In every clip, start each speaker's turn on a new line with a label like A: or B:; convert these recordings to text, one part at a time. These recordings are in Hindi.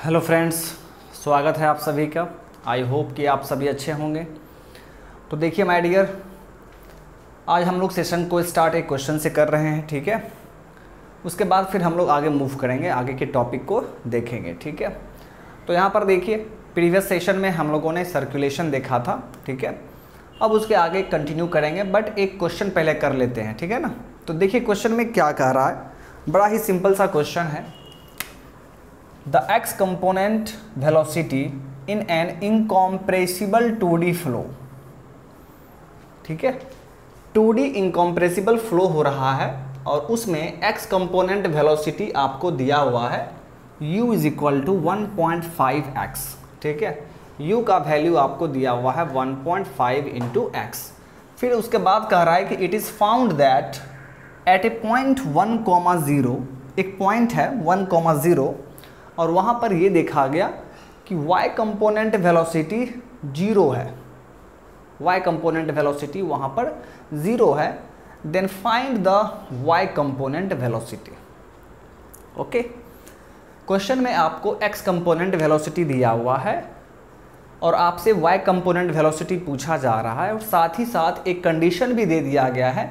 A: हेलो फ्रेंड्स, स्वागत है आप सभी का। आई होप कि आप सभी अच्छे होंगे। तो देखिए माय डियर, आज हम लोग सेशन को स्टार्ट एक क्वेश्चन से कर रहे हैं, ठीक है। उसके बाद फिर हम लोग आगे मूव करेंगे, आगे के टॉपिक को देखेंगे, ठीक है। तो यहाँ पर देखिए, प्रीवियस सेशन में हम लोगों ने सर्कुलेशन देखा था, ठीक है। अब उसके आगे कंटिन्यू करेंगे, बट एक क्वेश्चन पहले कर लेते हैं, ठीक है ना। तो देखिए क्वेश्चन में क्या कह रहा है, बड़ा ही सिंपल सा क्वेश्चन है। The x component velocity in an incompressible 2D flow, ठीक है। 2D incompressible flow हो रहा है और उसमें x component velocity आपको दिया हुआ है u is equal to 1.5x, ठीक है। u का वैल्यू आपको दिया हुआ है 1.5 इंटू x। फिर उसके बाद कह रहा है कि it is found that at A point 1,0, एक पॉइंट है 1,0 और वहाँ पर ये देखा गया कि y कंपोनेंट वेलोसिटी 0 है, y कंपोनेंट वेलोसिटी वहाँ पर 0 है। Then find the y component velocity. Okay, question में आपको x कंपोनेंट वेलोसिटी दिया हुआ है और आपसे y कंपोनेंट वेलोसिटी पूछा जा रहा है, और साथ ही साथ एक कंडीशन भी दे दिया गया है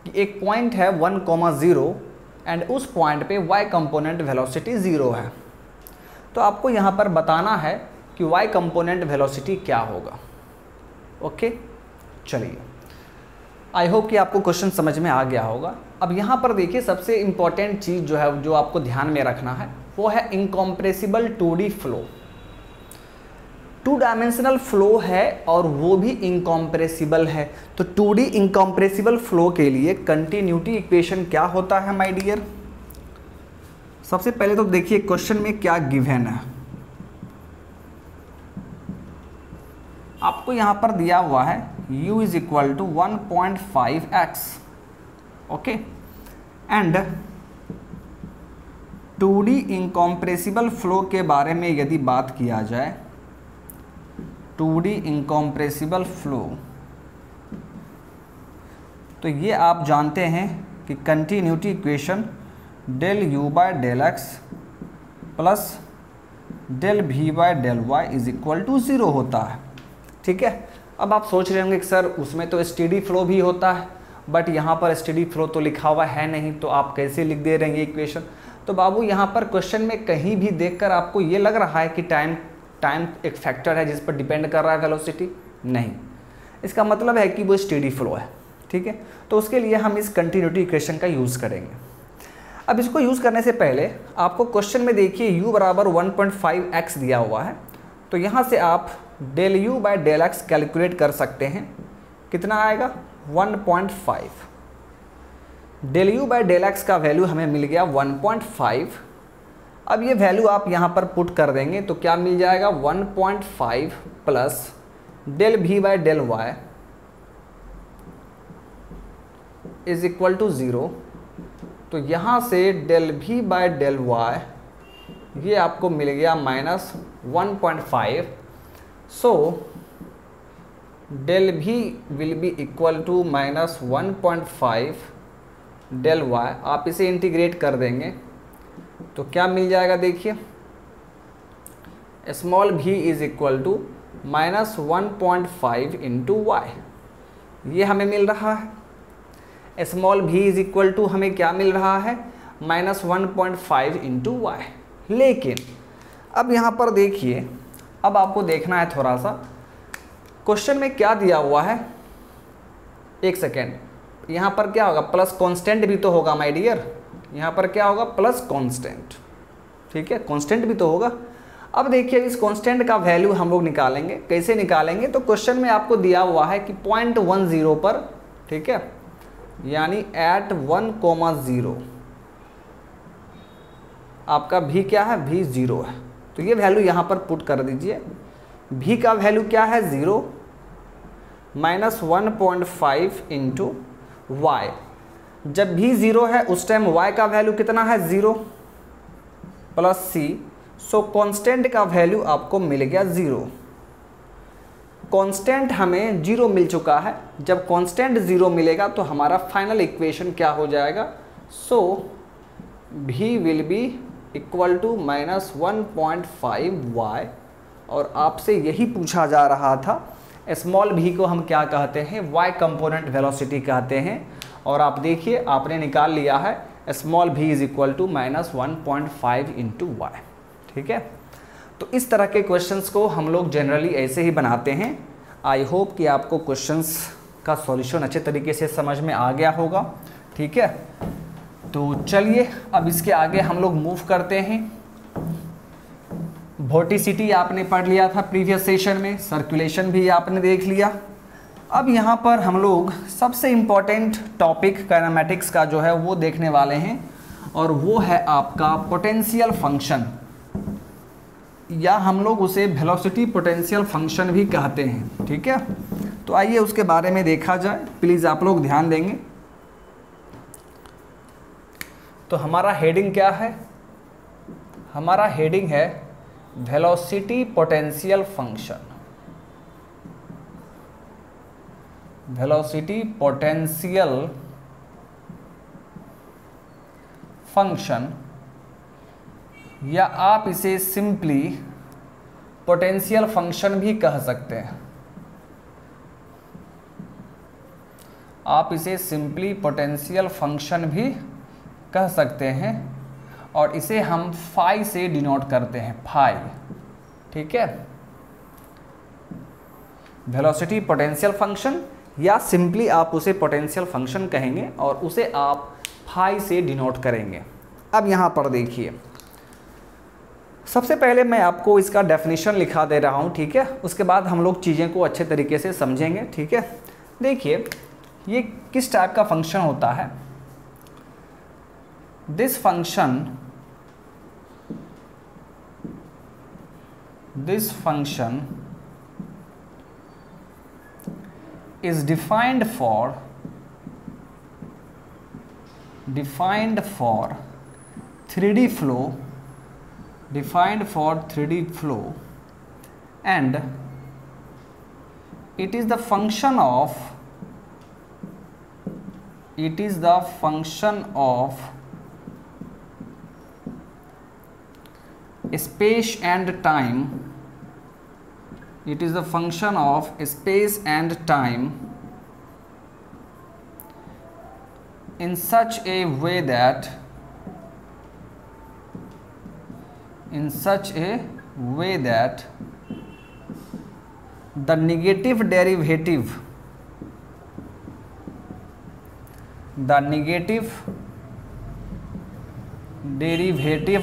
A: कि एक पॉइंट है 1,0 एंड उस पॉइंट पे y कंपोनेंट वेलोसिटी 0 है। तो आपको यहाँ पर बताना है कि y कंपोनेंट वेलोसिटी क्या होगा। ओके, चलिए, आई होप कि आपको क्वेश्चन समझ में आ गया होगा। अब यहाँ पर देखिए, सबसे इम्पॉर्टेंट चीज़ जो है, जो आपको ध्यान में रखना है, वो है incompressible 2D flow. 2 dimensional flow है और वो भी इनकॉम्प्रेसिबल है। तो 2D इनकॉम्प्रेसिबल फ्लो के लिए कंटिन्यूटी इक्वेशन क्या होता है माय डियर? सबसे पहले तो देखिए क्वेश्चन में क्या गिवन है। आपको यहां पर दिया हुआ है u is equal to 1.5x, okay. And 2D incompressible flow के बारे में यदि बात किया जाए, 2D इनकॉम्प्रेसिबल फ्लो, तो ये आप जानते हैं कि continuity equation del u bye del x plus del v by del y is equal to 0 होता है, ठीक है। अब आप सोच रहे होंगे कि सर उसमें तो स्टेडी फ्लो भी होता है, बट यहाँ पर स्टेडी फ्लो तो लिखा हुआ है नहीं, तो आप कैसे लिख दे रहे हैं इक्वेशन? तो बाबू यहाँ पर क्वेश्चन में कहीं भी देखकर आपको ये लग रहा है कि टाइम एक फैक्टर है जिस पर डिपेंड कर रहा है वेलोसिटी? नहीं, इसका मतलब है कि वो स्टेडी फ्लो है, ठीक है। तो उसके लिए हम इस कंटिन्यूटी इक्वेशन का यूज़ करेंगे। अब इसको यूज़ करने से पहले आपको क्वेश्चन में देखिए u बराबर 1.5x दिया हुआ है, तो यहाँ से आप del u bye del x calculate कर सकते हैं। कितना आएगा? 1.5। del u bye del x का वैल्यू हमें मिल गया 1.5। अब ये वैल्यू आप यहाँ पर पुट कर देंगे तो क्या मिल जाएगा? 1.5 plus del v by del y is equal to 0। तो यहाँ से del v by del y ये आपको मिल गया -1.5। So del v will be equal to -1.5 del y। आप इसे इंटीग्रेट कर देंगे तो क्या मिल जाएगा? देखिए, small v is equal to -1.5 into y, ये हमें मिल रहा है। Small v is equal to हमें क्या मिल रहा है? -1.5 इंटू वाई। लेकिन अब यहाँ पर देखिए, अब आपको देखना है थोड़ा सा, क्वेश्चन में क्या दिया हुआ है। एक सेकेंड, यहाँ पर क्या होगा? प्लस कांस्टेंट भी तो होगा माय डियर। यहाँ पर क्या होगा? प्लस कांस्टेंट, ठीक है, कांस्टेंट भी तो होगा। अब देखिए, इस कांस्टेंट का वैल्यू हम लोग निकालेंगे। कैसे निकालेंगे? तो क्वेश्चन में आपको दिया हुआ है कि 0.10 पर, ठीक है, यानी एट 1,0 आपका v क्या है? v 0 है। तो ये वैल्यू यहाँ पर पुट कर दीजिए। v का वैल्यू क्या है? 0 -1.5 इंटू वाई। जब v 0 है उस टाइम y का वैल्यू कितना है? 0 प्लस c। सो कांस्टेंट का वैल्यू आपको मिल गया 0। कांस्टेंट हमें 0 मिल चुका है। जब कांस्टेंट 0 मिलेगा तो हमारा फाइनल इक्वेशन क्या हो जाएगा? So v will be equal to -1.5y, और आपसे यही पूछा जा रहा था स्मॉल v को हम क्या कहते हैं, y कंपोनेंट वेलोसिटी कहते हैं। और आप देखिए आपने निकाल लिया है small v is equal to -1.5 into y। ठीक है, तो इस तरह के क्वेश्चंस को हम लोग जनरली ऐसे ही बनाते हैं। आई होप कि आपको क्वेश्चंस का सॉल्यूशन अच्छे तरीके से समझ में आ गया होगा। ठीक है, तो चलिए अब इसके आगे हम लोग मूव करते हैं। वोर्टिसिटी आपने पढ़ लिया था प्रीवियस सेशन में, सर्कुलेशन भी आपने देख लिया। अब यहाँ पर हम लोग सबसे इम्पॉर्टेंट टॉपिक काइनेमैटिक्स का जो है वो देखने वाले हैं, और वो है आपका पोटेंशियल फंक्शन, या हम लोग उसे वेलोसिटी पोटेंशियल फंक्शन भी कहते हैं। ठीक है, तो आइए उसके बारे में देखा जाए, प्लीज़ आप लोग ध्यान देंगे। तो हमारा हेडिंग क्या है, हमारा हेडिंग है velocity potential function. Velocity potential function, या आप इसे सिंपली पोटेंशियल फंक्शन भी कह सकते हैं। आप इसे सिंपली पोटेंशियल फंक्शन भी कह सकते हैं, और इसे हम फाई से डिनोट करते हैं, फाई। ठीक है, वेलोसिटी पोटेंशियल फंक्शन, या सिंपली आप उसे पोटेंशियल फंक्शन कहेंगे और उसे आप फाई से डिनोट करेंगे। अब यहाँ पर देखिए, सबसे पहले मैं आपको इसका डेफिनेशन लिखा दे रहा हूँ। ठीक है, उसके बाद हम लोग चीज़ें को अच्छे तरीके से समझेंगे। ठीक है, देखिए ये किस टाइप का फंक्शन होता है। This function is defined for 3D flow, and it is the function of space and time. It is the function of space and time in such a way that the negative derivative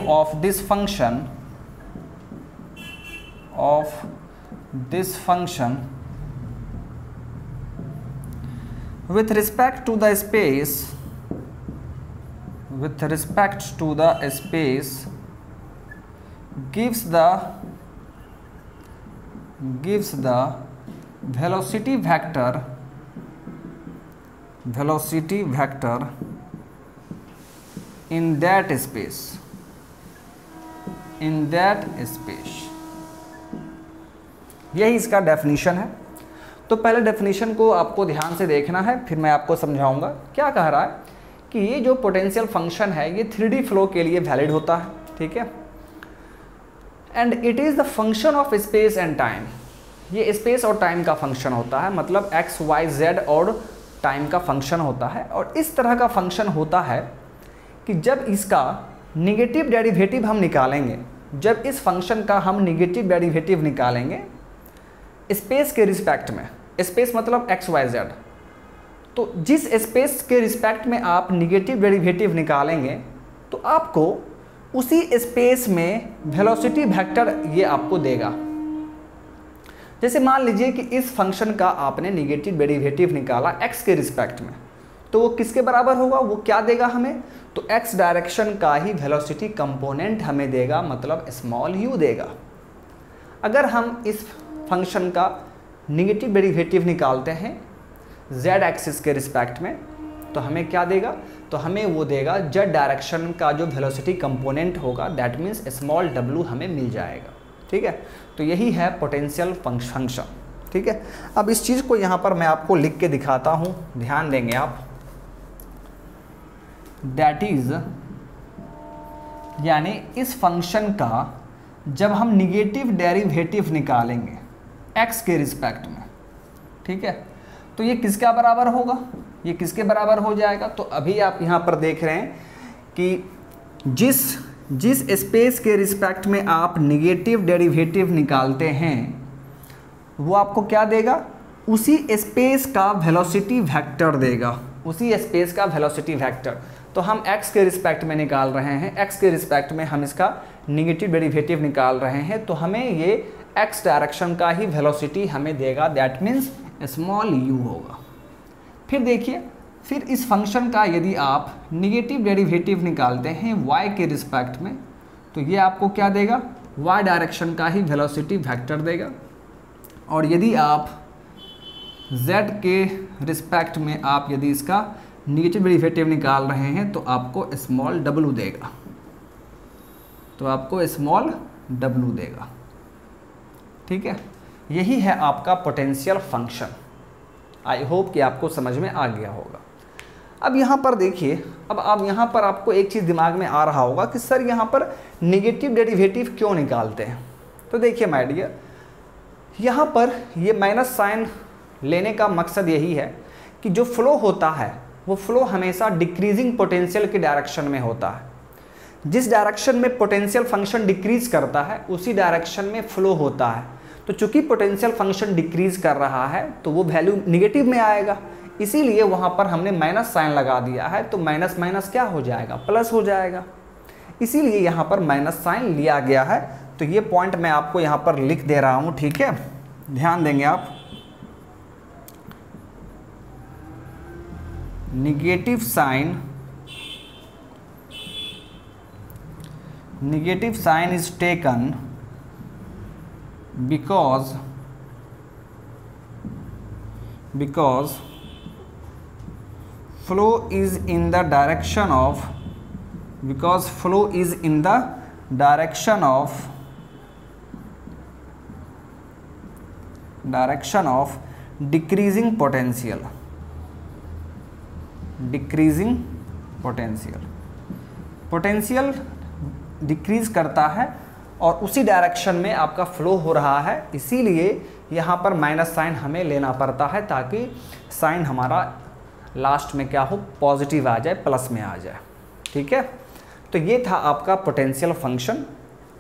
A: of this function with respect to the space gives the velocity vector in that space. यही इसका डेफिनेशन है। तो पहले डेफिनेशन को आपको ध्यान से देखना है, फिर मैं आपको समझाऊंगा। क्या कह रहा है कि ये जो पोटेंशियल फंक्शन है ये 3D फ्लो के लिए वैलिड होता है। ठीक है, and it is the function of space and time. ये स्पेस और टाइम का फंक्शन होता है, मतलब एक्स वाई जेड और टाइम का फंक्शन होता है। और इस तरह का फंक्शन होता है कि जब इसका निगेटिव डेरिवेटिव हम निकालेंगे, जब इस फंक्शन का हम निगेटिव डेरिवेटिव निकालेंगे स्पेस के रिस्पेक्ट में, स्पेस मतलब एक्स वाई जेड, तो जिस स्पेस के रिस्पेक्ट में आप निगेटिव डेरिवेटिव निकालेंगे तो आपको उसी स्पेस में वेलोसिटी वेक्टर ये आपको देगा। जैसे मान लीजिए कि इस फंक्शन का आपने निगेटिव डेरिवेटिव निकाला x के रिस्पेक्ट में, तो वो किसके बराबर होगा, वो क्या देगा हमें, तो x डायरेक्शन का ही वेलोसिटी कंपोनेंट हमें देगा, मतलब स्मॉल u देगा। अगर हम इस फंक्शन का निगेटिव डेरिवेटिव निकालते हैं z एक्सिस के रिस्पेक्ट में, तो हमें क्या देगा, तो हमें वो देगा z डायरेक्शन का जो वेलोसिटी कंपोनेंट होगा, दैट मीन्स स्मॉल w हमें मिल जाएगा। ठीक है, तो यही है पोटेंशियल फंक्शन। ठीक है, अब इस चीज़ को यहाँ पर मैं आपको लिख के दिखाता हूँ, ध्यान देंगे आप। दैट इज यानी इस फंक्शन का जब हम निगेटिव डेरिवेटिव निकालेंगे x के रिस्पेक्ट में, ठीक है, तो ये किसका बराबर होगा, ये किसके बराबर हो जाएगा। तो अभी आप यहाँ पर देख रहे हैं कि जिस स्पेस के रिस्पेक्ट में आप निगेटिव डेरिवेटिव निकालते हैं वो आपको क्या देगा, उसी स्पेस का वेलोसिटी वेक्टर देगा, उसी स्पेस का वेलोसिटी वेक्टर। तो हम x के रिस्पेक्ट में निकाल रहे हैं, x के रिस्पेक्ट में हम इसका निगेटिव डेरिवेटिव निकाल रहे हैं, तो हमें ये x डायरेक्शन का ही वेलोसिटी हमें देगा, दैट मीन्स स्मॉल u होगा। फिर देखिए, फिर इस फंक्शन का यदि आप निगेटिव डेरिवेटिव निकालते हैं y के रिस्पेक्ट में, तो ये आपको क्या देगा, y डायरेक्शन का ही वेलोसिटी वेक्टर देगा। और यदि आप z के रिस्पेक्ट में आप यदि इसका निगेटिव डेरिवेटिव निकाल रहे हैं तो आपको स्मॉल w देगा, तो आपको स्मॉल w देगा, ठीक है। यही है आपका पोटेंशियल फंक्शन। आई होप कि आपको समझ में आ गया होगा। अब यहाँ पर देखिए, अब यहाँ पर आपको एक चीज़ दिमाग में आ रहा होगा कि सर यहाँ पर निगेटिव डेरिवेटिव क्यों निकालते हैं। तो देखिए माय डियर, यहाँ पर ये माइनस साइन लेने का मकसद यही है कि जो फ्लो होता है वो फ्लो हमेशा डिक्रीजिंग पोटेंशियल के डायरेक्शन में होता है। जिस डायरेक्शन में पोटेंशियल फंक्शन डिक्रीज करता है उसी डायरेक्शन में फ्लो होता है। तो चूंकि पोटेंशियल फंक्शन डिक्रीज कर रहा है तो वो वैल्यू निगेटिव में आएगा, इसीलिए वहाँ पर हमने माइनस साइन लगा दिया है, तो माइनस माइनस क्या हो जाएगा, प्लस हो जाएगा, इसीलिए यहाँ पर माइनस साइन लिया गया है। तो ये पॉइंट मैं आपको यहाँ पर लिख दे रहा हूँ, ठीक है, ध्यान देंगे आप। negative sign is taken because flow is in the direction of decreasing potential decrease करता है और उसी डायरेक्शन में आपका फ्लो हो रहा है, इसीलिए यहाँ पर माइनस साइन हमें लेना पड़ता है ताकि साइन हमारा लास्ट में क्या हो, पॉजिटिव आ जाए, प्लस में आ जाए, ठीक है। तो ये था आपका potential function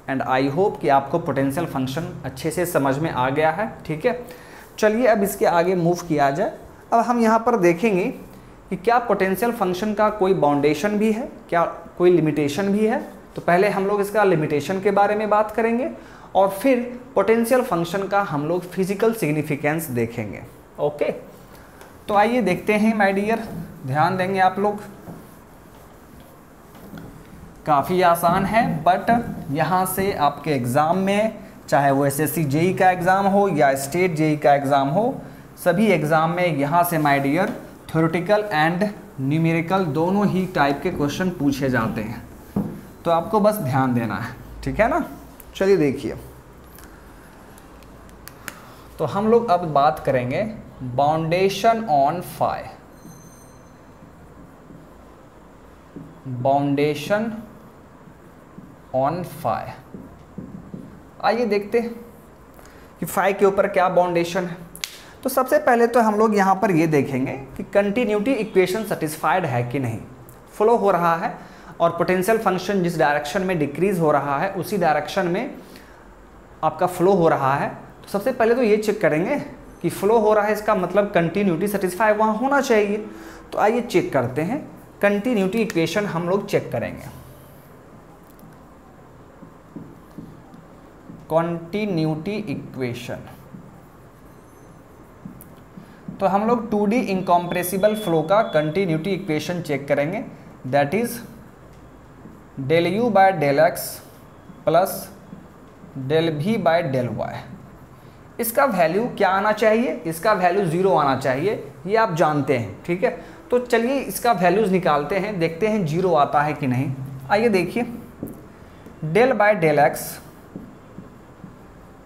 A: and I hope कि आपको पोटेंशियल फंक्शन अच्छे से समझ में आ गया है, ठीक है। चलिए अब इसके आगे मूव किया जाए। अब हम यहाँ पर देखेंगे कि क्या पोटेंशियल फंक्शन का कोई बाउंडेशन भी है, क्या कोई लिमिटेशन भी है। तो पहले हम लोग इसका लिमिटेशन के बारे में बात करेंगे और फिर पोटेंशियल फंक्शन का हम लोग फिजिकल सिग्निफिकेंस देखेंगे, ओके। तो आइए देखते हैं माय डियर, ध्यान देंगे आप लोग। काफ़ी आसान है, बट यहाँ से आपके एग्ज़ाम में, चाहे वो एसएससी जेई का एग्ज़ाम हो या स्टेट जेई का एग्ज़ाम हो, सभी एग्ज़ाम में यहाँ से my dear theoretical and numerical दोनों ही टाइप के क्वेश्चन पूछे जाते हैं, तो आपको बस ध्यान देना है, ठीक है ना। चलिए देखिए, तो हम लोग अब बात करेंगे बाउंडेशन ऑन फाई। बाउंडेशन ऑन फाई, आइए देखते हैं कि फाई के ऊपर क्या बाउंडेशन है। तो सबसे पहले तो हम लोग यहाँ पर ये देखेंगे कि कंटिन्यूटी इक्वेशन सेटिस्फाइड है कि नहीं। फ्लो हो रहा है और पोटेंशियल फंक्शन जिस डायरेक्शन में डिक्रीज हो रहा है उसी डायरेक्शन में आपका फ्लो हो रहा है। तो सबसे पहले तो ये चेक करेंगे कि फ्लो हो रहा है, इसका मतलब कंटिन्यूटी सेटिस्फाई वहाँ होना चाहिए। तो आइए चेक करते हैं, कंटिन्यूटी इक्वेशन हम लोग चेक करेंगे। कंटिन्यूटी इक्वेशन, तो हम लोग 2D इनकॉम्प्रेसिबल फ्लो का कंटिन्यूटी इक्वेशन चेक करेंगे, that is del u by del x plus del v by del y. इसका वैल्यू क्या आना चाहिए, इसका वैल्यू 0 आना चाहिए, ये आप जानते हैं, ठीक है। तो चलिए इसका वैल्यूज निकालते हैं, देखते हैं 0 आता है कि नहीं। आइए देखिए, डेल बाय डेल एक्स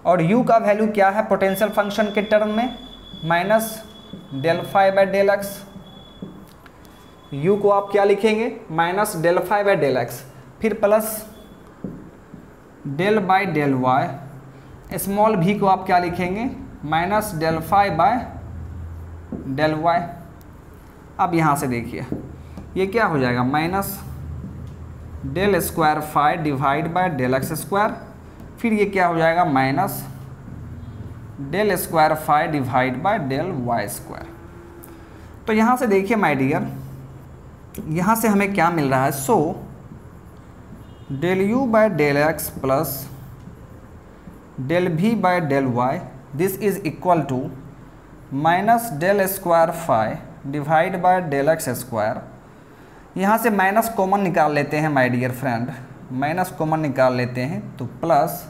A: और u का वैल्यू क्या है पोटेंशियल फंक्शन के टर्म में, minus del phi by del x. u को आप क्या लिखेंगे, minus del phi by del x, फिर plus del by del y, small v को आप क्या लिखेंगे, minus del phi by del y. अब यहाँ से देखिए ये क्या हो जाएगा, minus del square phi divide by del x square, फिर ये क्या हो जाएगा, minus del square phi divide by del y square. तो यहाँ से देखिए माय डियर, यहाँ से हमें क्या मिल रहा है, so del u by del x plus del v by del y, this is equal to minus del square phi divide by del x square. यहाँ से माइनस कॉमन निकाल लेते हैं my dear friend, minus common निकाल लेते हैं तो plus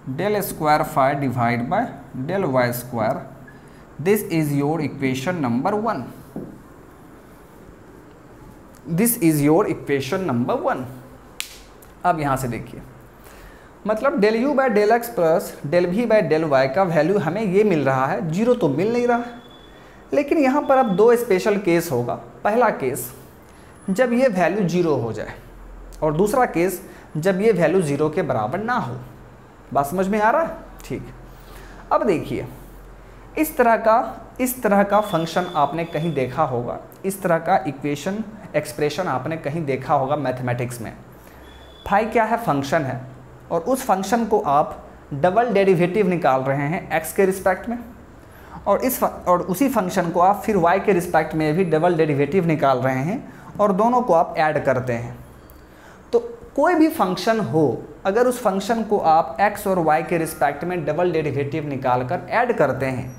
A: del square phi divide by del y square, this is your equation number 1। This is your equation number 1। अब यहाँ से देखिए, मतलब del u by del x plus del v by del y का वैल्यू हमें ये मिल रहा है, जीरो तो मिल नहीं रहा है। लेकिन यहाँ पर अब दो स्पेशल केस होगा। पहला केस जब ये वैल्यू जीरो हो जाए, और दूसरा केस जब ये वैल्यू जीरो के बराबर ना हो। बात समझ में आ रहा है? ठीक। अब देखिए, इस तरह का फंक्शन आपने कहीं देखा होगा, इस तरह का इक्वेशन एक्सप्रेशन आपने कहीं देखा होगा मैथमेटिक्स में। फाई क्या है, फंक्शन है, और उस फंक्शन को आप डबल डेरिवेटिव निकाल रहे हैं एक्स के रिस्पेक्ट में, और उसी फंक्शन को आप फिर वाई के रिस्पेक्ट में भी डबल डेरिवेटिव निकाल रहे हैं, और दोनों को आप ऐड करते हैं। तो कोई भी फंक्शन हो, अगर उस फंक्शन को आप x और y के रिस्पेक्ट में डबल डेरिवेटिव निकाल कर ऐड करते हैं,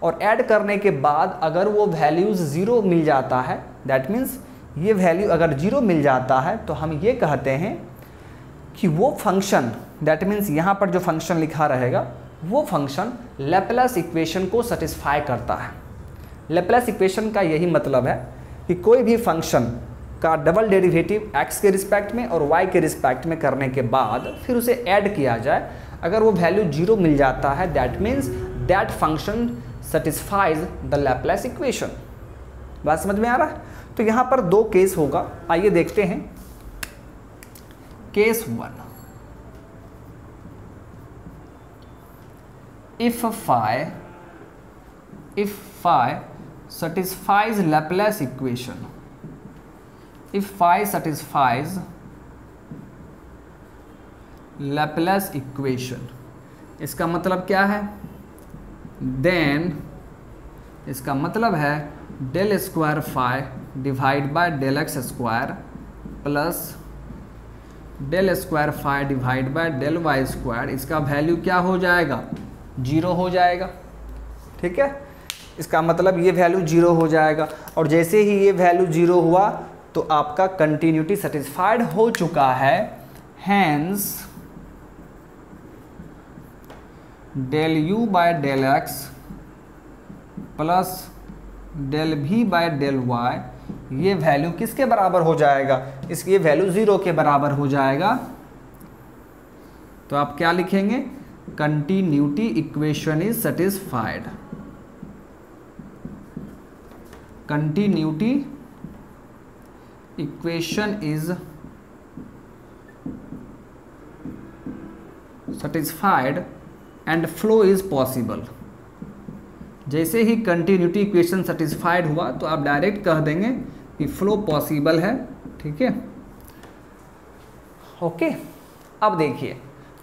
A: और ऐड करने के बाद अगर वो वैल्यूज़ ज़ीरो मिल जाता है, दैट मीन्स ये वैल्यू अगर जीरो मिल जाता है, तो हम ये कहते हैं कि वो फंक्शन, दैट मीन्स यहाँ पर जो फंक्शन लिखा रहेगा वो फंक्शन लैप्लास इक्वेशन को सेटिस्फाई करता है। लैप्लास इक्वेशन का यही मतलब है कि कोई भी फंक्शन का डबल डेरिवेटिव x के रिस्पेक्ट में और y के रिस्पेक्ट में करने के बाद फिर उसे ऐड किया जाए, अगर वो वैल्यू जीरो मिल जाता है, that means that function satisfies the Laplace equation. बात समझ में आ रहा है? तो यहाँ पर दो केस होगा, आइए देखते हैं। Case 1, if phi satisfies Laplace equation, if phi satisfies Laplace equation, इसका मतलब क्या है, then इसका मतलब है del square phi divide by del x square plus del square phi divide by del y square, इसका वैल्यू क्या हो जाएगा, जीरो हो जाएगा। ठीक है, इसका मतलब ये वैल्यू जीरो हो जाएगा, और जैसे ही ये वैल्यू जीरो हुआ तो आपका कंटिन्यूटी सेटिस्फाइड हो चुका है। Hence del u by del x plus del v by del y, ये वैल्यू किसके बराबर हो जाएगा, इसकी वैल्यू जीरो के बराबर हो जाएगा। तो आप क्या लिखेंगे, continuity equation is satisfied. Continuity equation is satisfied and flow is possible. जैसे ही कंटिन्यूटी इक्वेशन सेटिस्फाइड हुआ तो आप डायरेक्ट कह देंगे कि फ्लो पॉसिबल है। ठीक है, ओके। अब देखिए,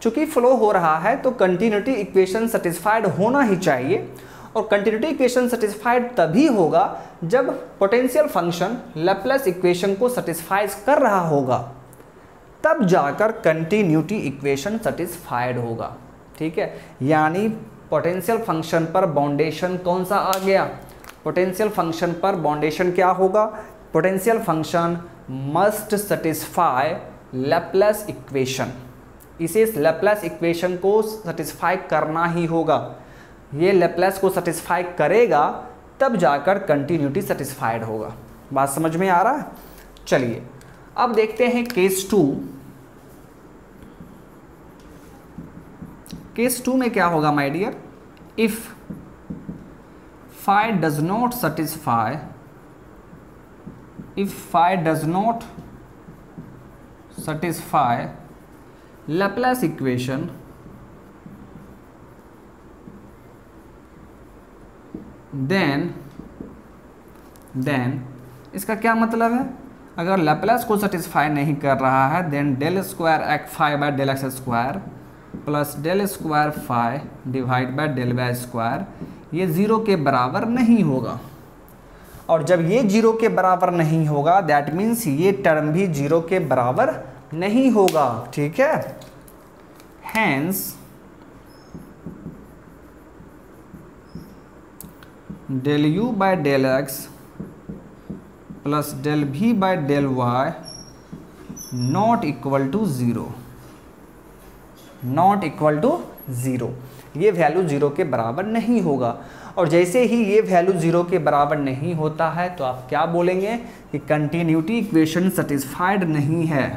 A: चूंकि फ्लो हो रहा है तो कंटिन्यूटी इक्वेशन सेटिस्फाइड होना ही चाहिए, और कंटिन्यूटी इक्वेशन सेटिस्फाइड तभी होगा जब पोटेंशियल फंक्शन लैप्लास इक्वेशन को सेटिस्फाइज कर रहा होगा, तब जाकर कंटिन्यूटी इक्वेशन सेटिस्फाइड होगा। ठीक है, यानी पोटेंशियल फंक्शन पर बाउंडेशन कौन सा आ गया, पोटेंशियल फंक्शन पर बाउंडेशन क्या होगा, potential function must satisfy Laplace equation. इसे लैप्लास इक्वेशन को सेटिस्फाई करना ही होगा, ये लैप्लास को सेटिस्फाई करेगा तब जाकर कंटिन्यूटी सेटिस्फाइड होगा। बात समझ में आ रहा है? चलिए अब देखते हैं केस 2। केस 2 में क्या होगा my dear, if phi does not satisfy, if phi does not satisfy Laplace equation then इसका क्या मतलब है, अगर लैप्लास को सेटिस्फाई नहीं कर रहा है then del square x phi by del x square plus del square phi divide by del y square, ये ज़ीरो के बराबर नहीं होगा। और जब ये जीरो के बराबर नहीं होगा दैट मीन्स ये टर्म भी जीरो के बराबर नहीं होगा, ठीक है। Hence del u by del x plus del v by del y not equal to zero, not equal to zero, ये वैल्यू ज़ीरो के बराबर नहीं होगा। और जैसे ही ये वैल्यू ज़ीरो के बराबर नहीं होता है तो आप क्या बोलेंगे कि कंटिन्यूटी इक्वेशन सेटिस्फाइड नहीं है।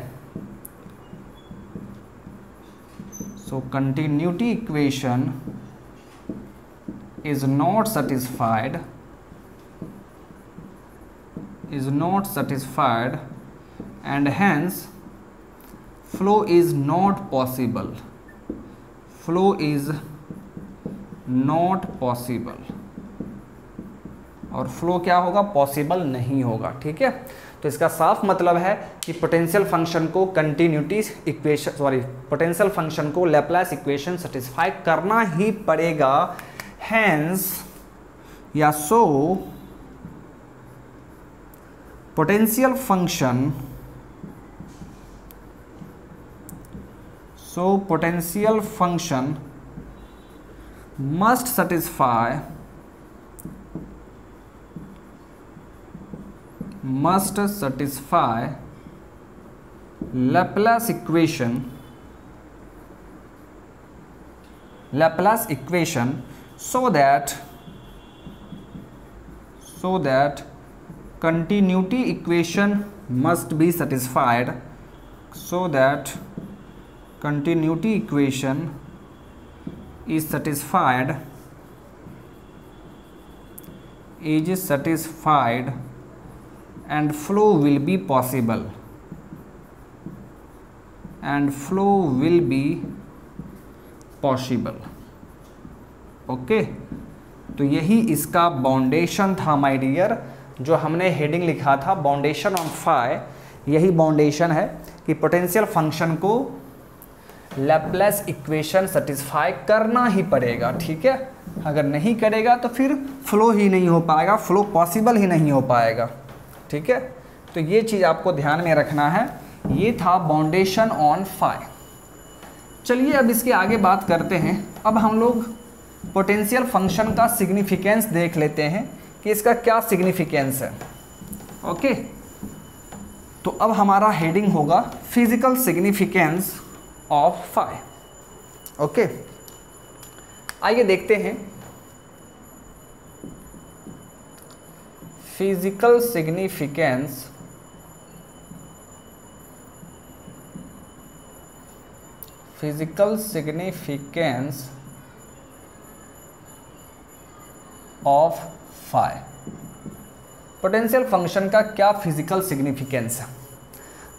A: So continuity equation is not satisfied and hence flow is not possible, flow is not possible, और फ्लो क्या होगा, पॉसिबल नहीं होगा, ठीक है। तो इसका साफ मतलब है कि पोटेंशियल फंक्शन को कंटिन्यूटी इक्वेशन पोटेंशियल फंक्शन को लैप्लास इक्वेशन सेटिस्फाई करना ही पड़ेगा। Hence या so potential function must satisfy Laplace equation so that continuity equation must be satisfied, so that continuity equation is satisfied and flow will be possible, okay. तो यही इसका बाउंडेशन था माय डियर, जो हमने हेडिंग लिखा था बाउंडेशन ऑन फाई, यही बाउंडेशन है कि पोटेंशियल फंक्शन को लैप्लास इक्वेशन सेटिस्फाई करना ही पड़ेगा, ठीक है। अगर नहीं करेगा तो फिर फ्लो ही नहीं हो पाएगा, फ्लो पॉसिबल ही नहीं हो पाएगा, ठीक है। तो ये चीज़ आपको ध्यान में रखना है, ये था बाउंडेशन ऑन फाई। चलिए अब इसके आगे बात करते हैं। अब हम लोग पोटेंशियल फंक्शन का सिग्निफिकेंस देख लेते हैं कि इसका क्या सिग्निफिकेंस है, ओके। तो अब हमारा हेडिंग होगा physical significance of phi, okay. आइए देखते हैं physical significance of phi. Potential function का क्या फिजिकल सिग्निफिकेंस है,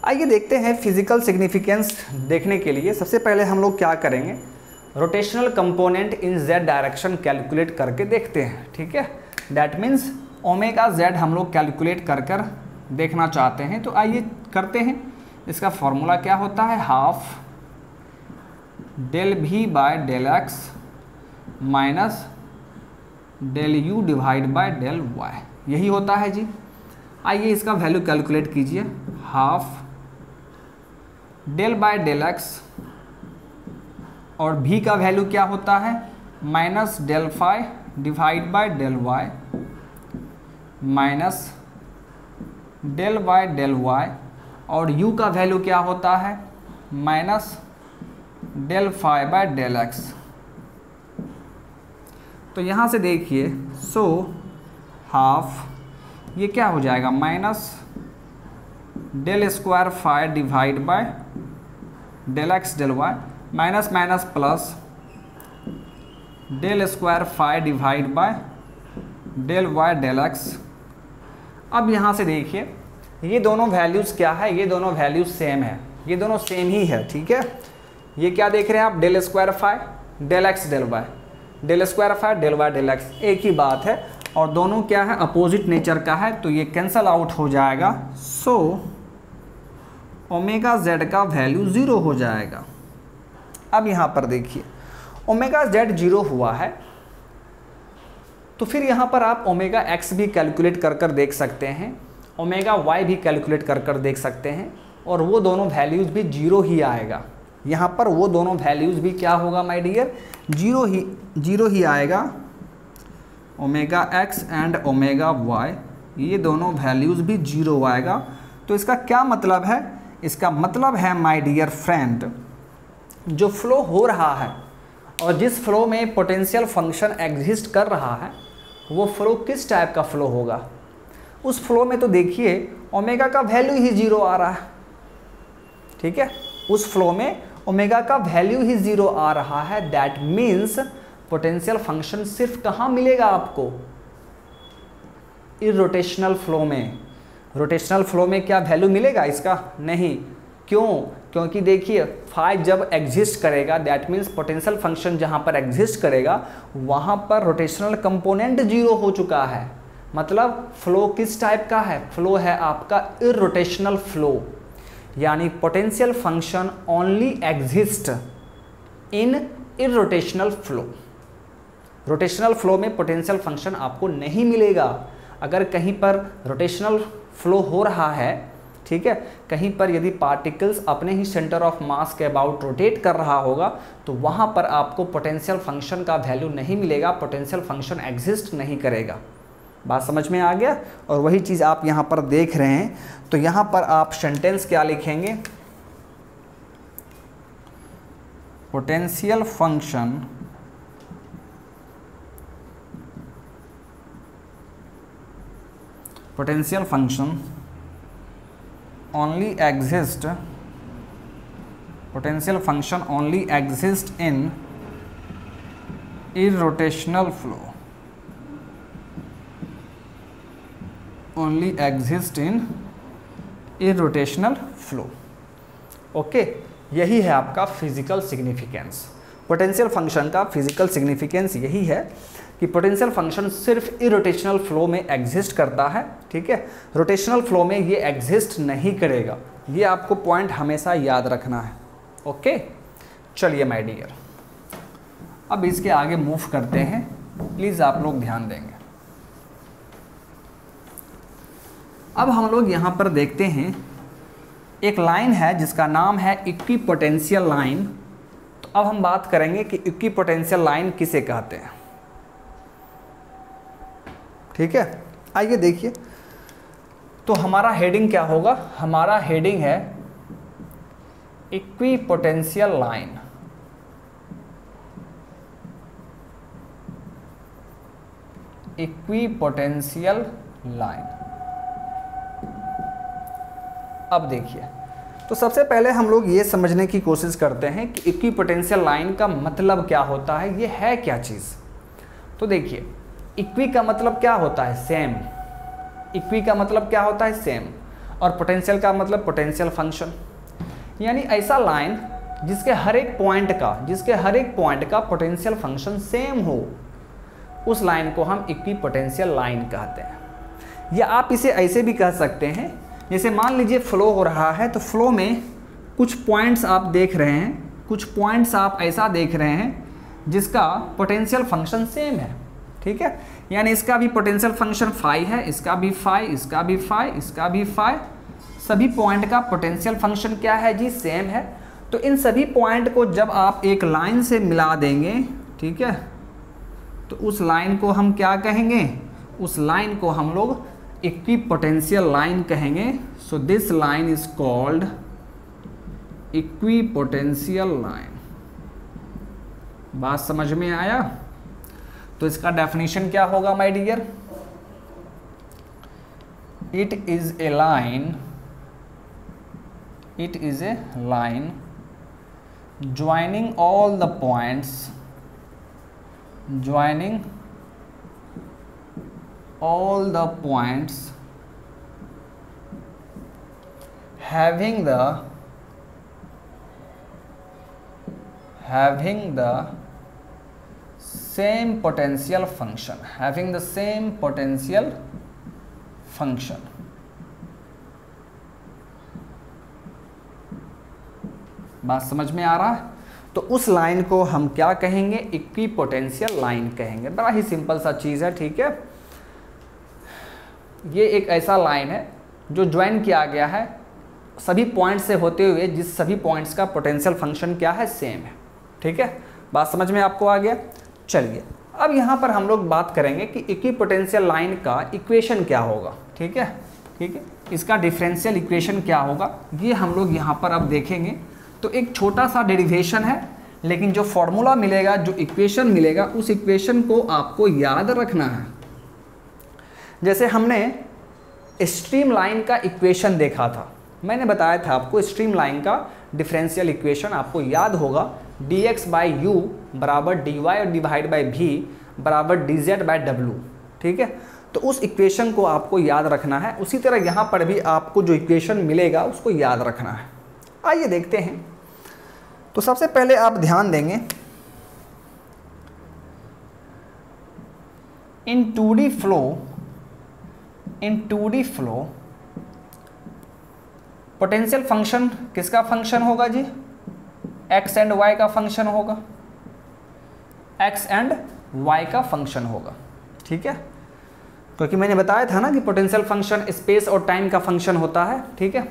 A: आइए देखते हैं। फिजिकल सिग्निफिकेंस देखने के लिए सबसे पहले हम लोग क्या करेंगे, rotational component in Z direction calculate करके देखते हैं, ठीक है। दैट मीन्स ओमेगा जेड हम लोग कैलकुलेट कर देखना चाहते हैं। तो आइए करते हैं। इसका फॉर्मूला क्या होता है, half del v by del x minus del u divide by del y, यही होता है जी। आइए इसका वैल्यू कैलकुलेट कीजिए। Half del by del x और भी का वैल्यू क्या होता है, minus del phi divide by del y minus del by del y, और u का वैल्यू क्या होता है, minus del phi by del x. तो यहाँ से देखिए, सो हाफ ये क्या हो जाएगा, minus del square phi divide by del x del y minus minus plus del square phi divide by del y del x. अब यहाँ से देखिए ये दोनों वैल्यूज़ क्या है, ये दोनों वैल्यूज़ सेम है, ये दोनों सेम ही है, ठीक है। ये क्या देख रहे हैं आप, del square phi del x del y, del square phi del y del x, एक ही बात है और दोनों क्या है, अपोजिट नेचर का है, तो ये कैंसल आउट हो जाएगा। सो ओमेगा जेड का वैल्यू 0 हो जाएगा। अब यहाँ पर देखिए ओमेगा जेड 0 हुआ है, तो फिर यहाँ पर आप ओमेगा एक्स भी कैलकुलेट कर कर देख सकते हैं, ओमेगा वाई भी कैलकुलेट कर कर देख सकते हैं, और वो दोनों वैल्यूज़ भी 0 ही आएगा। यहाँ पर वो दोनों वैल्यूज़ भी क्या होगा माय डियर, 0 ही आएगा। Omega x and omega y, ये दोनों वैल्यूज़ भी 0 आएगा। तो इसका क्या मतलब है, इसका मतलब है माय डियर फ्रेंड, जो फ्लो हो रहा है और जिस फ्लो में पोटेंशियल फंक्शन एग्जिस्ट कर रहा है, वो फ्लो किस टाइप का फ्लो होगा। उस फ्लो में तो देखिए ओमेगा का वैल्यू ही 0 आ रहा है, ठीक है, उस फ्लो में ओमेगा का वैल्यू ही 0 आ रहा है। दैट मीन्स पोटेंशियल फंक्शन सिर्फ कहाँ मिलेगा आपको, इरोटेशनल फ्लो में। रोटेशनल फ्लो में क्या वैल्यू मिलेगा इसका, नहीं। क्यों, क्योंकि देखिए फाई जब एग्जिस्ट करेगा, दैट मीन्स पोटेंशियल फंक्शन जहाँ पर एग्जिस्ट करेगा वहाँ पर रोटेशनल कंपोनेंट 0 हो चुका है। मतलब फ्लो किस टाइप का है, फ्लो है आपका इरोटेशनल फ्लो, यानी potential function only exist in irrotational flow. Rotational flow में पोटेंशियल फंक्शन आपको नहीं मिलेगा। अगर कहीं पर रोटेशनल फ्लो हो रहा है, ठीक है, कहीं पर यदि पार्टिकल्स अपने ही सेंटर ऑफ मास के अबाउट रोटेट कर रहा होगा, तो वहाँ पर आपको पोटेंशियल फंक्शन का वैल्यू नहीं मिलेगा, पोटेंशियल फंक्शन एग्जिस्ट नहीं करेगा। बात समझ में आ गया। और वही चीज़ आप यहाँ पर देख रहे हैं, तो यहाँ पर आप सेंटेंस क्या लिखेंगे, potential function only exist in irrotational flow, only exist in irrotational flow। Okay, यही है आपका फिजिकल सिग्निफिकेंस। पोटेंशियल फंक्शन का फिजिकल सिग्निफिकेंस यही है कि पोटेंशियल फंक्शन सिर्फ इरोटेशनल फ्लो में एग्जिस्ट करता है, ठीक है, रोटेशनल फ्लो में ये एग्जिस्ट नहीं करेगा। ये आपको पॉइंट हमेशा याद रखना है। ओके, चलिए माय डियर, अब इसके आगे मूव करते हैं, प्लीज़ आप लोग ध्यान देंगे। अब हम लोग यहाँ पर देखते हैं एक लाइन है जिसका नाम है इक्विपोटेंशियल लाइन। तो अब हम बात करेंगे कि इक्विपोटेंशियल लाइन किसे कहते हैं, ठीक है। आइए देखिए, तो हमारा हेडिंग क्या होगा, हमारा हेडिंग है इक्विपोटेंशियल लाइन। Equipotential line. अब देखिए, तो सबसे पहले हम लोग ये समझने की कोशिश करते हैं कि इक्विपोटेंशियल लाइन का मतलब क्या होता है, ये है क्या चीज़। तो देखिए, इक्वी का मतलब क्या होता है, सेम। इक्वी का मतलब क्या होता है, सेम। और पोटेंशियल का मतलब पोटेंशियल फंक्शन, यानी ऐसा लाइन जिसके हर एक पॉइंट का पोटेंशियल फंक्शन सेम हो, उस लाइन को हम इक्विपोटेंशियल लाइन कहते हैं। या आप इसे ऐसे भी कह सकते हैं, जैसे मान लीजिए फ्लो हो रहा है, तो फ्लो में कुछ पॉइंट्स आप देख रहे हैं, कुछ पॉइंट्स आप ऐसा देख रहे हैं जिसका पोटेंशियल फंक्शन सेम है, ठीक है। यानी इसका भी पोटेंशियल फंक्शन फाई है, इसका भी फाई, इसका भी फाई, इसका भी फाई, सभी पॉइंट का पोटेंशियल फंक्शन क्या है जी, सेम है। तो इन सभी पॉइंट को जब आप एक लाइन से मिला देंगे, ठीक है, तो उस लाइन को हम क्या कहेंगे, उस लाइन को हम लोग इक्विपोटेंशियल लाइन कहेंगे। So this line is called equipotential line. बात समझ में आया। तो इसका डेफिनेशन क्या होगा my dear, it is a line joining all the points, having the having the same potential function, having the same potential function। बात समझ में आ रहा है? तो उस लाइन को हम क्या कहेंगे? इक्विपोटेंशियल लाइन कहेंगे। बड़ा ही सिंपल सा चीज़ है, ठीक है। ये एक ऐसा लाइन है जो ज्वाइन किया गया है सभी पॉइंट से होते हुए, जिस सभी पॉइंट्स का पोटेंशियल फंक्शन क्या है? सेम है, ठीक है। बात समझ में आपको आ गया? चलिए अब यहाँ पर हम लोग बात करेंगे कि इक्विपोटेंशियल लाइन का इक्वेशन क्या होगा, ठीक है, ठीक है। इसका डिफरेंशियल इक्वेशन क्या होगा ये हम लोग यहाँ पर अब देखेंगे। तो एक छोटा सा डेरिवेशन है, लेकिन जो फॉर्मूला मिलेगा, जो इक्वेशन मिलेगा, उस इक्वेशन को आपको याद रखना है। जैसे हमने स्ट्रीम लाइन का इक्वेशन देखा था, मैंने बताया था आपको स्ट्रीम लाइन का डिफरेंशियल इक्वेशन आपको याद होगा, dx बाई यू बराबर dy और डिवाइड बाई v बराबर dz बाई w, ठीक है। तो उस इक्वेशन को आपको याद रखना है। उसी तरह यहाँ पर भी आपको जो इक्वेशन मिलेगा उसको याद रखना है। आइए देखते हैं। तो सबसे पहले आप ध्यान देंगे, इन 2D फ्लो पोटेंशियल फंक्शन किसका फंक्शन होगा जी? x एंड y का फंक्शन होगा, x एंड y का फंक्शन होगा, ठीक है। क्योंकि मैंने बताया था ना कि पोटेंशियल फंक्शन स्पेस और टाइम का फंक्शन होता है, ठीक है।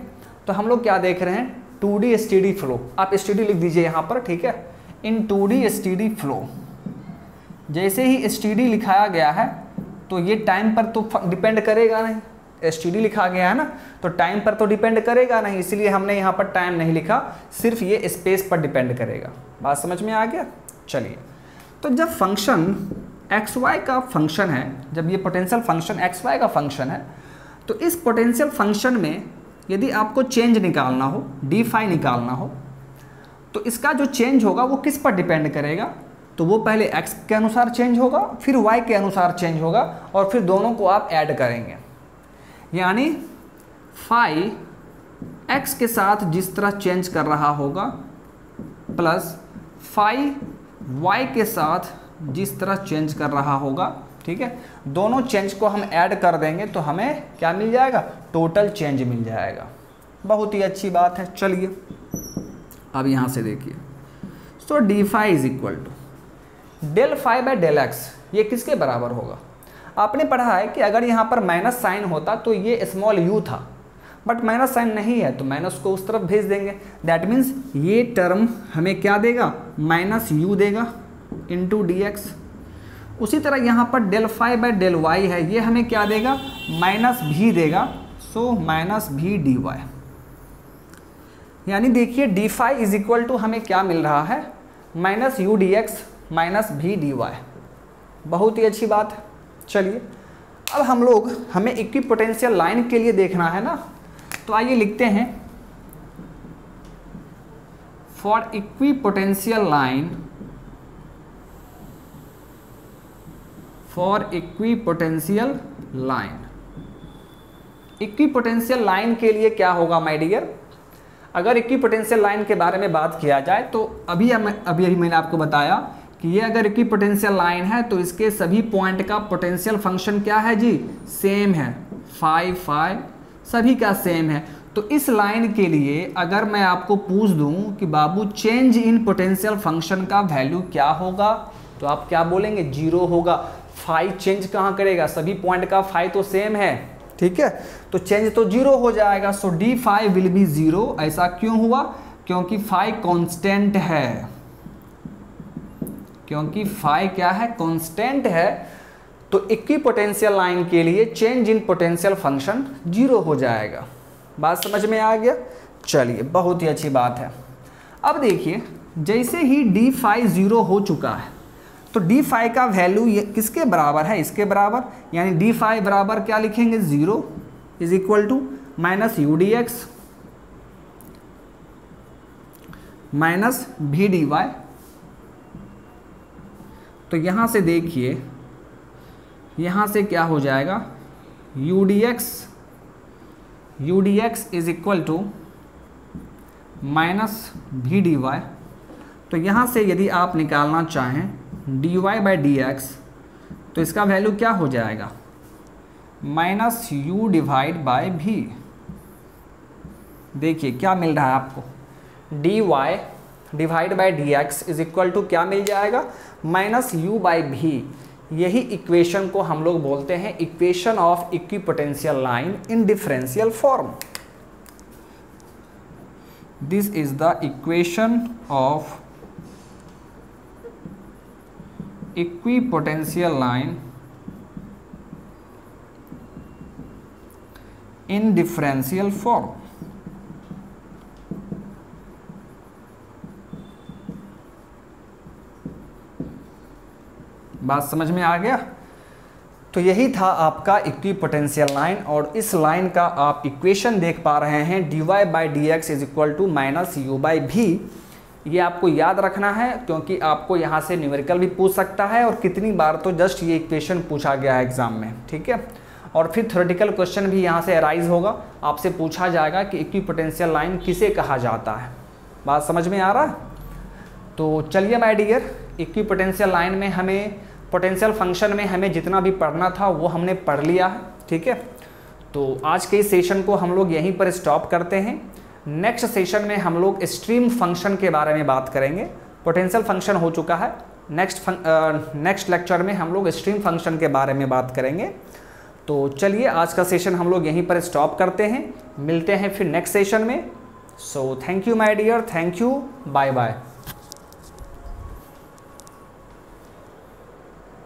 A: तो हम लोग क्या देख रहे हैं? 2D steady flow. आप स्टेडी लिख दीजिए यहाँ पर, ठीक है। इन 2D स्टेडी फ्लो, जैसे ही स्टेडी लिखाया गया है तो ये टाइम पर तो डिपेंड करेगा नहीं। स्टेडी लिखा गया है ना, तो टाइम पर तो डिपेंड करेगा नहीं, इसलिए हमने यहाँ पर टाइम नहीं लिखा, सिर्फ ये स्पेस पर डिपेंड करेगा। बात समझ में आ गया? चलिए, तो जब फंक्शन xy का फंक्शन है, जब ये पोटेंशियल फंक्शन xy का फंक्शन है, तो इस पोटेंशियल फंक्शन में यदि आपको चेंज निकालना हो, डी फाई निकालना हो, तो इसका जो चेंज होगा वो किस पर डिपेंड करेगा? तो वो पहले x के अनुसार चेंज होगा, फिर y के अनुसार चेंज होगा, और फिर दोनों को आप ऐड करेंगे। यानी फाई x के साथ जिस तरह चेंज कर रहा होगा, प्लस फाई y के साथ जिस तरह चेंज कर रहा होगा, ठीक है। दोनों चेंज को हम ऐड कर देंगे तो हमें क्या मिल जाएगा? टोटल चेंज मिल जाएगा। बहुत ही अच्छी बात है। चलिए अब यहाँ से देखिए, so d phi is equal to del phi by del x. ये किसके बराबर होगा? आपने पढ़ा है कि अगर यहाँ पर माइनस साइन होता तो ये स्मॉल u था, बट माइनस साइन नहीं है तो माइनस को उस तरफ भेज देंगे। दैट मीन्स ये टर्म हमें क्या देगा? माइनस u देगा इंटू डी एक्स। उसी तरह यहाँ पर del phi by del y है, ये हमें क्या देगा? माइनस भी देगा, so minus v d y. यानी देखिए d phi is equal to हमें क्या मिल रहा है? Minus u d x minus v d y. बहुत ही अच्छी बात है। चलिए अब हम लोग, हमें इक्विपोटेंशियल लाइन के लिए देखना है ना, तो आइए लिखते हैं, for equipotential line, for equipotential line. Equipotential line के लिए क्या होगा माय डियर? अगर इक्विपोटेंशियल लाइन के बारे में बात किया जाए तो अभी मैंने आपको बताया कि ये अगर इक्विपोटेंशियल लाइन है तो इसके सभी पॉइंट का पोटेंशियल फंक्शन क्या है जी? सेम है, फाई फाई सभी का सेम है। तो इस लाइन के लिए अगर मैं आपको पूछ दूं कि बाबू चेंज इन पोटेंशियल फंक्शन का वैल्यू क्या होगा, तो आप क्या बोलेंगे? 0 होगा। फाई चेंज कहाँ करेगा? सभी पॉइंट का फाई तो सेम है, ठीक है, तो चेंज तो 0 हो जाएगा। सो डी फाई विल बी 0। ऐसा क्यों हुआ? क्योंकि फाई कांस्टेंट है, क्योंकि फाई क्या है? कांस्टेंट है। तो इक्विपोटेंशियल लाइन के लिए चेंज इन पोटेंशियल फंक्शन 0 हो जाएगा। बात समझ में आ गया? चलिए बहुत ही अच्छी बात है। अब देखिए जैसे ही डी फाई 0 हो चुका है तो डी फाई का वैल्यू ये किसके बराबर है? इसके बराबर। यानी डी फाई बराबर क्या लिखेंगे? 0 is equal to minus u d x minus v d y. तो यहाँ से देखिए, यहाँ से क्या हो जाएगा? U d x is equal to minus v d y तो यहाँ से यदि आप निकालना चाहें dy/dx तो इसका वैल्यू क्या हो जाएगा, -u/v। देखिए क्या मिल रहा है आपको, dy/dx इज इक्वल टू क्या मिल जाएगा, -u/v। यही इक्वेशन को हम लोग बोलते हैं equation of equipotential line in differential form. This is the equation of equipotential line in differential form. बात समझ में आ गया। तो यही था आपका इक्विपोटेंशियल लाइन, और इस लाइन का आप इक्वेशन देख पा रहे हैं dy/dx is equal to -u/v। ये आपको याद रखना है क्योंकि आपको यहाँ से न्यूमेरिकल भी पूछ सकता है, और कितनी बार तो जस्ट ये इक्वेशन पूछा गया है एग्जाम में, ठीक है। और फिर थ्योरेटिकल क्वेश्चन भी यहाँ से अराइज होगा, आपसे पूछा जाएगा कि इक्विपोटेंशियल लाइन किसे कहा जाता है। बात समझ में आ रहा है। तो चलिए माय डियर, इक्विपोटेंशियल लाइन में हमें पोटेंशियल फंक्शन में हमें जितना भी पढ़ना था वो हमने पढ़ लिया है, ठीक है। तो आज के इस सेशन को हम लोग यहीं पर स्टॉप करते हैं। नेक्स्ट सेशन में हम लोग स्ट्रीम फंक्शन के बारे में बात करेंगे। पोटेंशियल फंक्शन हो चुका है, नेक्स्ट लेक्चर में हम लोग स्ट्रीम फंक्शन के बारे में बात करेंगे। तो चलिए आज का सेशन हम लोग यहीं पर स्टॉप करते हैं, मिलते हैं फिर नेक्स्ट सेशन में। So thank you my dear, thank you, bye bye.